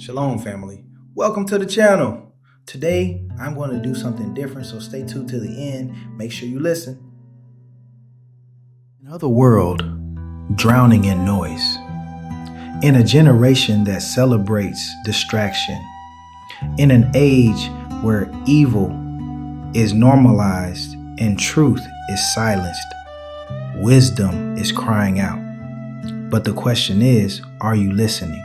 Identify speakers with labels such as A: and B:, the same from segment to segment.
A: Shalom, family. Welcome to the channel. Today, I'm going to do something different, so stay tuned to the end. Make sure you listen. Another world drowning in noise. In a generation that celebrates distraction. In an age where evil is normalized and truth is silenced. Wisdom is crying out. But the question is, are you listening?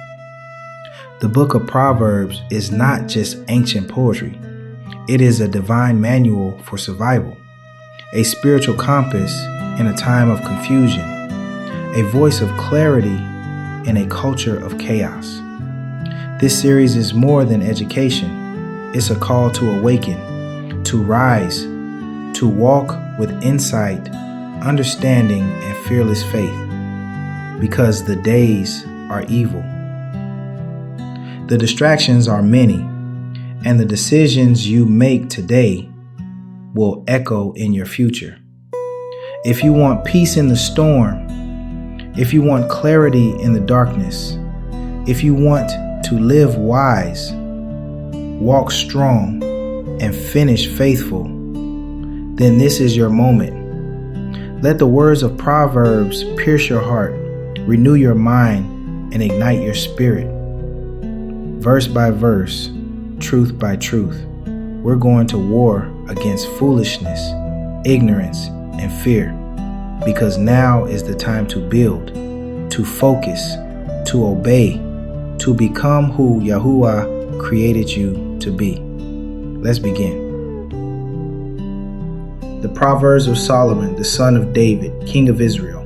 A: The Book of Proverbs is not just ancient poetry. It is a divine manual for survival, a spiritual compass in a time of confusion, a voice of clarity in a culture of chaos. This series is more than education. It's a call to awaken, to rise, to walk with insight, understanding, and fearless faith, because the days are evil. The distractions are many, and the decisions you make today will echo in your future. If you want peace in the storm, if you want clarity in the darkness, if you want to live wise, walk strong, and finish faithful, then this is your moment. Let the words of Proverbs pierce your heart, renew your mind, and ignite your spirit. Verse by verse, truth by truth, we're going to war against foolishness, ignorance, and fear, because now is the time to build, to focus, to obey, to become who YAHUAH created you to be. Let's begin. The Proverbs of Solomon, the son of David, king of Israel.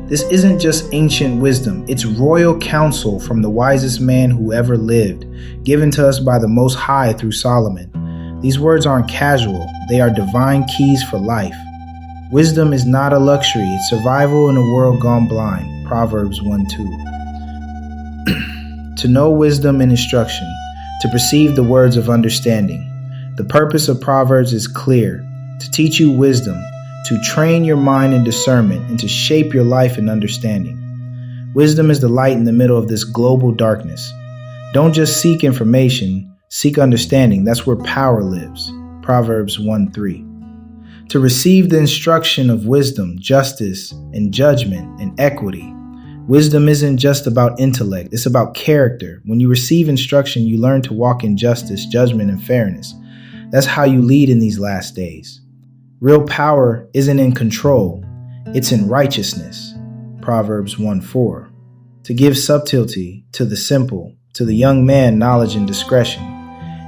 A: This isn't just ancient wisdom, it's royal counsel from the wisest man who ever lived, given to us by the Most High through Solomon. These words aren't casual, they are divine keys for life. Wisdom is not a luxury, it's survival in a world gone blind. Proverbs 1:2. To know wisdom and instruction, to perceive the words of understanding. The purpose of Proverbs is clear, to teach you wisdom, to train your mind in discernment, and to shape your life in understanding. Wisdom is the light in the middle of this global darkness. Don't just seek information, seek understanding. That's where power lives. Proverbs 1:3. To receive the instruction of wisdom, justice, and judgment, and equity. Wisdom isn't just about intellect, it's about character. When you receive instruction, you learn to walk in justice, judgment, and fairness. That's how you lead in these last days. Real power isn't in control, it's in righteousness. Proverbs 1:4. To give subtlety to the simple, to the young man knowledge and discretion.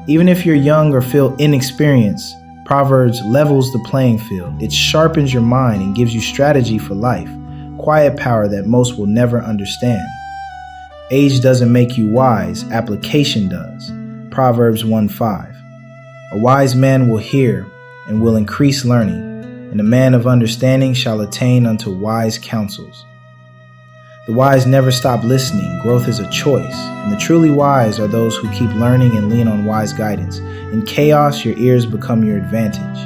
A: Even if you're young or feel inexperienced, Proverbs levels the playing field. It sharpens your mind and gives you strategy for life, quiet power that most will never understand. Age doesn't make you wise, application does. Proverbs 1:5. A wise man will hear and will increase learning, and a man of understanding shall attain unto wise counsels. The wise never stop listening. Growth is a choice, and the truly wise are those who keep learning and lean on wise guidance. In chaos, your ears become your advantage.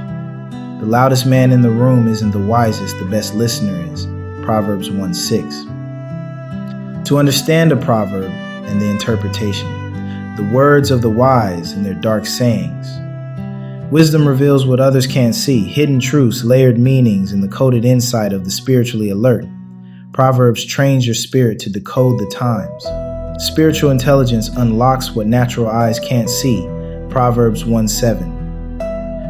A: The loudest man in the room isn't the wisest, the best listener is. Proverbs 1:6. To understand a proverb and the interpretation, the words of the wise and their dark sayings. Wisdom reveals what others can't see, hidden truths, layered meanings, and the coded insight of the spiritually alert. Proverbs trains your spirit to decode the times. Spiritual intelligence unlocks what natural eyes can't see. Proverbs 1:7.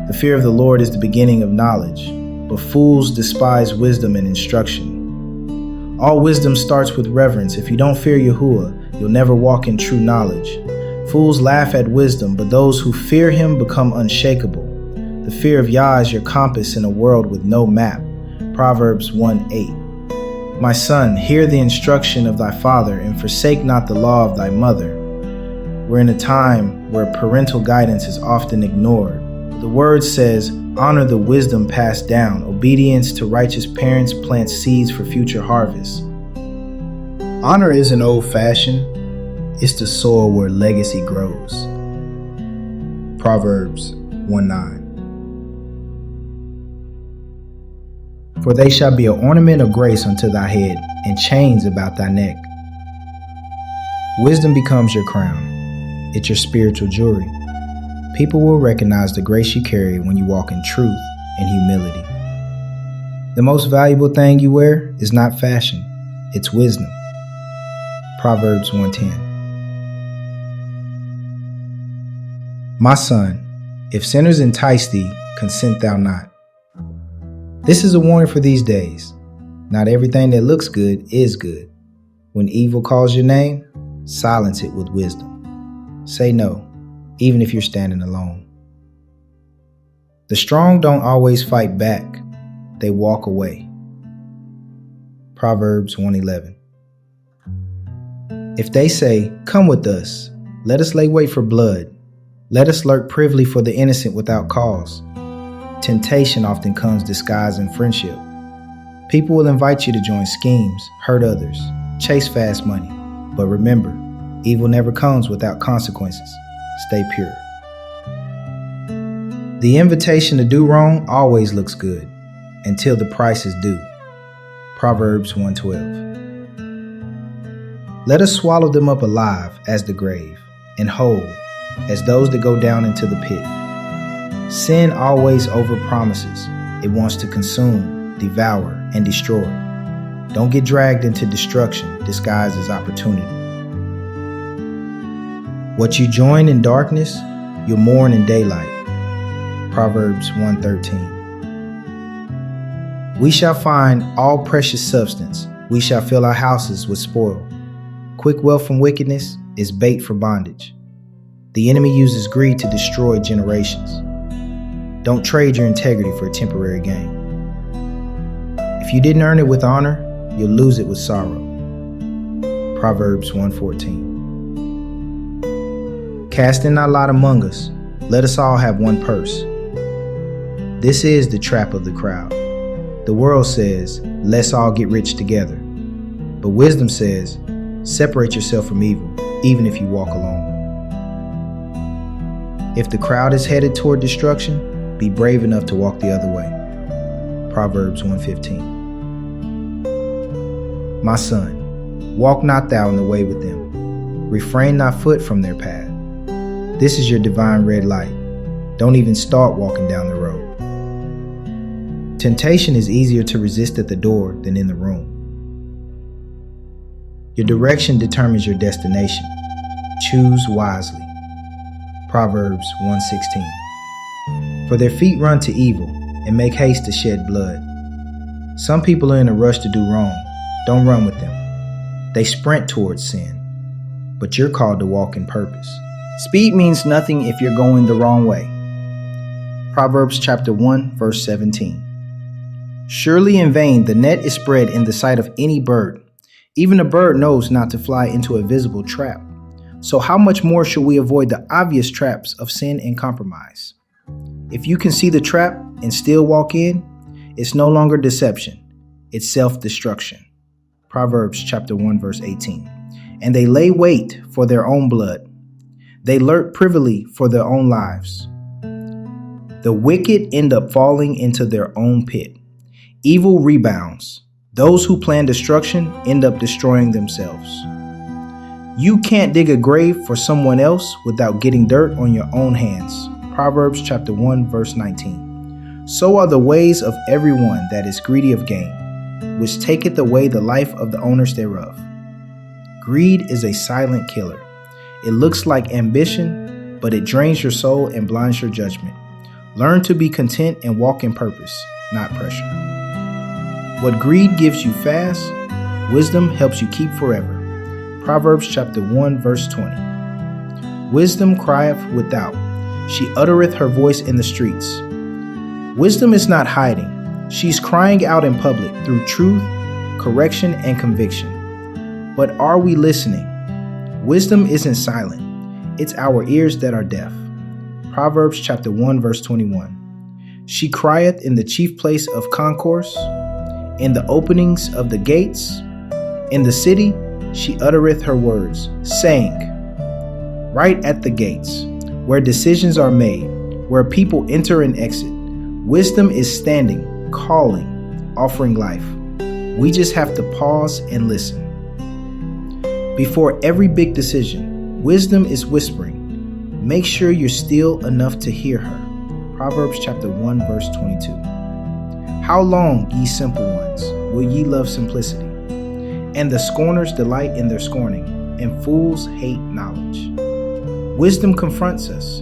A: The fear of the Lord is the beginning of knowledge, but fools despise wisdom and instruction. All wisdom starts with reverence. If you don't fear YAHUAH, you'll never walk in true knowledge. Fools laugh at wisdom, but those who fear him become unshakable. The fear of Yah is your compass in a world with no map. Proverbs 1:8. My son, hear the instruction of thy father, and forsake not the law of thy mother. We're in a time where parental guidance is often ignored. The word says, honor the wisdom passed down. Obedience to righteous parents plants seeds for future harvests. Honor isn't old-fashioned. It's the soil where legacy grows. Proverbs 1:9. For they shall be an ornament of grace unto thy head, and chains about thy neck. Wisdom becomes your crown. It's your spiritual jewelry. People will recognize the grace you carry when you walk in truth and humility. The most valuable thing you wear is not fashion, it's wisdom. Proverbs 1:10. My son, if sinners entice thee, consent thou not. This is a warning for these days. Not everything that looks good is good. When evil calls your name, silence it with wisdom. Say no, even if you're standing alone. The strong don't always fight back. They walk away. Proverbs 1:11. If they say, "Come with us, let us lay wait for blood. Let us lurk privily for the innocent without cause." Temptation often comes disguised in friendship. People will invite you to join schemes, hurt others, chase fast money. But remember, evil never comes without consequences. Stay pure. The invitation to do wrong always looks good until the price is due. Proverbs 1:12. Let us swallow them up alive as the grave, and whole as those that go down into the pit. Sin always overpromises. It wants to consume, devour, and destroy. Don't get dragged into destruction disguised as opportunity. What you join in darkness, you'll mourn in daylight. Proverbs 1:13. We shall find all precious substance. We shall fill our houses with spoil. Quick wealth from wickedness is bait for bondage. The enemy uses greed to destroy generations. Don't trade your integrity for a temporary gain. If you didn't earn it with honor, you'll lose it with sorrow. Proverbs 1:14. Casting our lot among us, let us all have one purse. This is the trap of the crowd. The world says, let's all get rich together. But wisdom says, separate yourself from evil, even if you walk alone. If the crowd is headed toward destruction, be brave enough to walk the other way. Proverbs 1:15. My son, walk not thou in the way with them. Refrain thy foot from their path. This is your divine red light. Don't even start walking down the road. Temptation is easier to resist at the door than in the room. Your direction determines your destination. Choose wisely. Proverbs 1:16. For their feet run to evil and make haste to shed blood. Some people are in a rush to do wrong. Don't run with them. They sprint towards sin, but you're called to walk in purpose. Speed means nothing if you're going the wrong way. Proverbs Chapter 1, verse 17. Surely in vain the net is spread in the sight of any bird. Even a bird knows not to fly into a visible trap. So how much more should we avoid the obvious traps of sin and compromise? If you can see the trap and still walk in, it's no longer deception. It's self-destruction. Proverbs Chapter 1, verse 18. And they lay wait for their own blood. They lurk privily for their own lives. The wicked end up falling into their own pit. Evil rebounds. Those who plan destruction end up destroying themselves. You can't dig a grave for someone else without getting dirt on your own hands. Proverbs Chapter 1, verse 19. So are the ways of everyone that is greedy of gain, which taketh away the life of the owners thereof. Greed is a silent killer. It looks like ambition, but it drains your soul and blinds your judgment. Learn to be content and walk in purpose, not pressure. What greed gives you fast, wisdom helps you keep forever. Proverbs Chapter 1, verse 20. Wisdom crieth without. She uttereth her voice in the streets. Wisdom is not hiding. She's crying out in public through truth, correction, and conviction. But are we listening? Wisdom isn't silent. It's our ears that are deaf. Proverbs Chapter 1, verse 21. She crieth in the chief place of concourse, in the openings of the gates. In the city she uttereth her words, saying, right at the gates, where decisions are made, where people enter and exit. Wisdom is standing, calling, offering life. We just have to pause and listen. Before every big decision, wisdom is whispering, Make sure you're still enough to hear her. Proverbs Chapter 1, verse 22. How long, ye simple ones, will ye love simplicity? And the scorners delight in their scorning, and fools hate knowledge. Wisdom confronts us.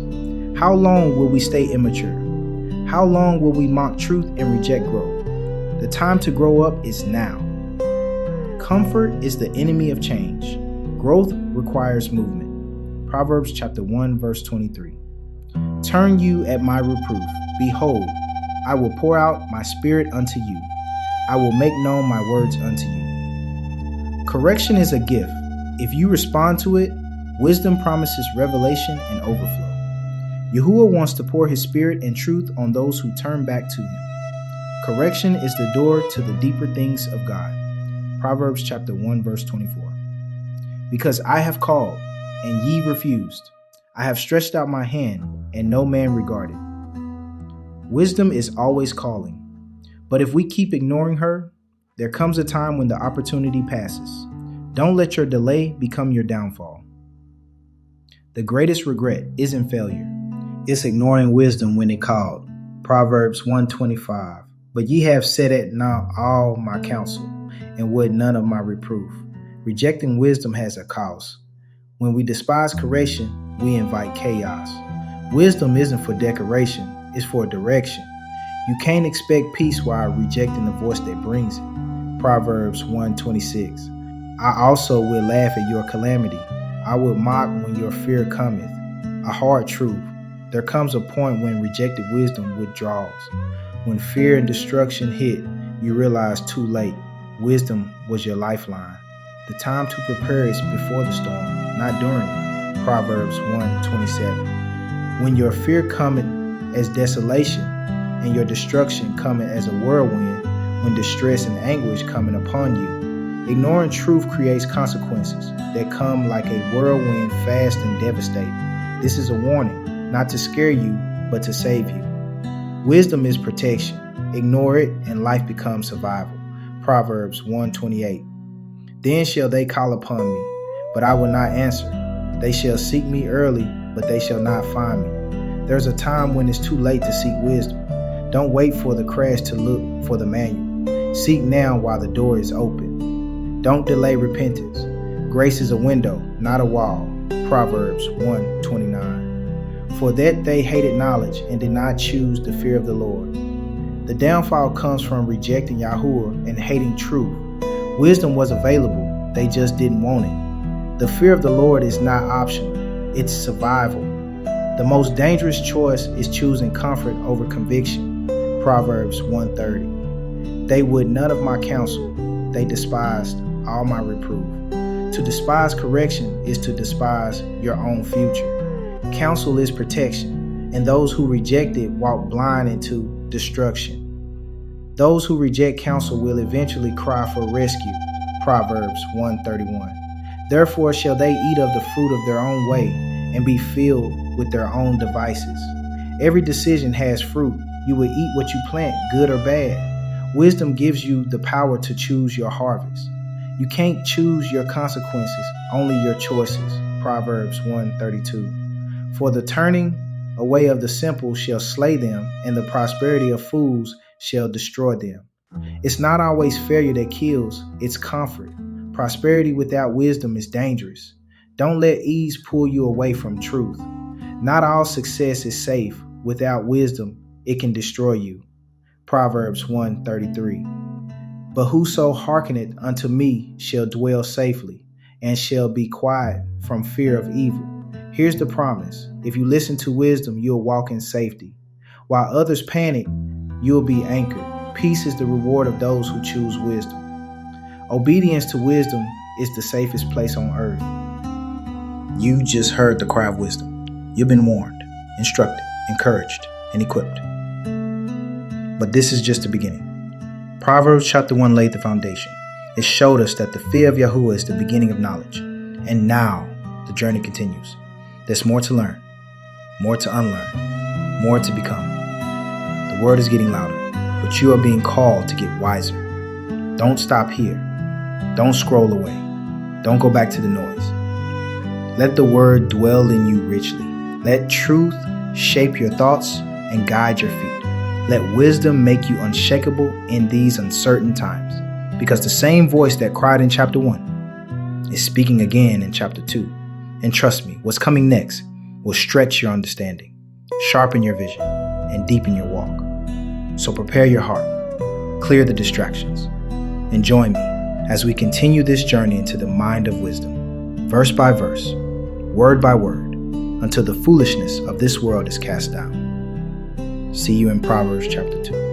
A: How long will we stay immature? How long will we mock truth and reject growth? The time to grow up is now. Comfort is the enemy of change. Growth requires movement. Proverbs Chapter 1, verse 23. Turn you at my reproof. Behold, I will pour out my spirit unto you. I will make known my words unto you. Correction is a gift. If you respond to it, wisdom promises revelation and overflow. YAHUAH wants to pour his spirit and truth on those who turn back to him. Correction is the door to the deeper things of God. Proverbs Chapter 1, verse 24. Because I have called, and ye refused. I have stretched out my hand, and no man regarded. Wisdom is always calling. But if we keep ignoring her, there comes a time when the opportunity passes. Don't let your delay become your downfall. The greatest regret isn't failure. It's ignoring wisdom when it called. Proverbs 1:25. But ye have set at naught all my counsel, and would none of my reproof. Rejecting wisdom has a cost. When we despise correction, we invite chaos. Wisdom isn't for decoration, it's for direction. You can't expect peace while rejecting the voice that brings it. Proverbs 1:26. I also will laugh at your calamity. I will mock when your fear cometh. A hard truth. There comes a point when rejected wisdom withdraws. When fear and destruction hit, you realize too late. Wisdom was your lifeline. The time to prepare is before the storm, not during it. Proverbs 1:27. When your fear cometh as desolation, and your destruction cometh as a whirlwind, when distress and anguish coming upon you, ignoring truth creates consequences that come like a whirlwind, fast and devastating. This is a warning, not to scare you, but to save you. Wisdom is protection. Ignore it, and life becomes survival. Proverbs 1:28. Then shall they call upon me, but I will not answer. They shall seek me early, but they shall not find me. There's a time when it's too late to seek wisdom. Don't wait for the crash to look for the manual. Seek now while the door is open. Don't delay repentance. Grace is a window, not a wall. Proverbs 1:29. For that they hated knowledge and did not choose the fear of the Lord. The downfall comes from rejecting YAHUAH and hating truth. Wisdom was available, they just didn't want it. The fear of the Lord is not optional, it's survival. The most dangerous choice is choosing comfort over conviction. Proverbs 1:30. They would none of my counsel, they despised all my reproof. To despise correction is to despise your own future. Counsel is protection, and those who reject it walk blind into destruction. Those who reject counsel will eventually cry for rescue. Proverbs 1:31. Therefore shall they eat of the fruit of their own way, and be filled with their own devices. Every decision has fruit. You will eat what you plant, good or bad. Wisdom gives you the power to choose your harvest. You can't choose your consequences, only your choices. Proverbs 1:32. For the turning away of the simple shall slay them, and the prosperity of fools shall destroy them. It's not always failure that kills, it's comfort. Prosperity without wisdom is dangerous. Don't let ease pull you away from truth. Not all success is safe. Without wisdom, it can destroy you. Proverbs 1:33. But whoso hearkeneth unto me shall dwell safely, and shall be quiet from fear of evil. Here's the promise. If you listen to wisdom, you'll walk in safety. While others panic, you'll be anchored. Peace is the reward of those who choose wisdom. Obedience to wisdom is the safest place on earth. You just heard the cry of wisdom. You've been warned, instructed, encouraged, and equipped. But this is just the beginning. Proverbs Chapter 1 laid the foundation. It showed us that the fear of YAHUAH is the beginning of knowledge. And now the journey continues. There's more to learn, more to unlearn, more to become. The word is getting louder, but you are being called to get wiser. Don't stop here. Don't scroll away. Don't go back to the noise. Let the word dwell in you richly. Let truth shape your thoughts and guide your feet. Let wisdom make you unshakable in these uncertain times, because the same voice that cried in chapter 1 is speaking again in chapter 2. And trust me, what's coming next will stretch your understanding, sharpen your vision, and deepen your walk. So prepare your heart, clear the distractions, and join me as we continue this journey into the mind of wisdom, verse by verse, word by word, until the foolishness of this world is cast down. See you in Proverbs chapter 2.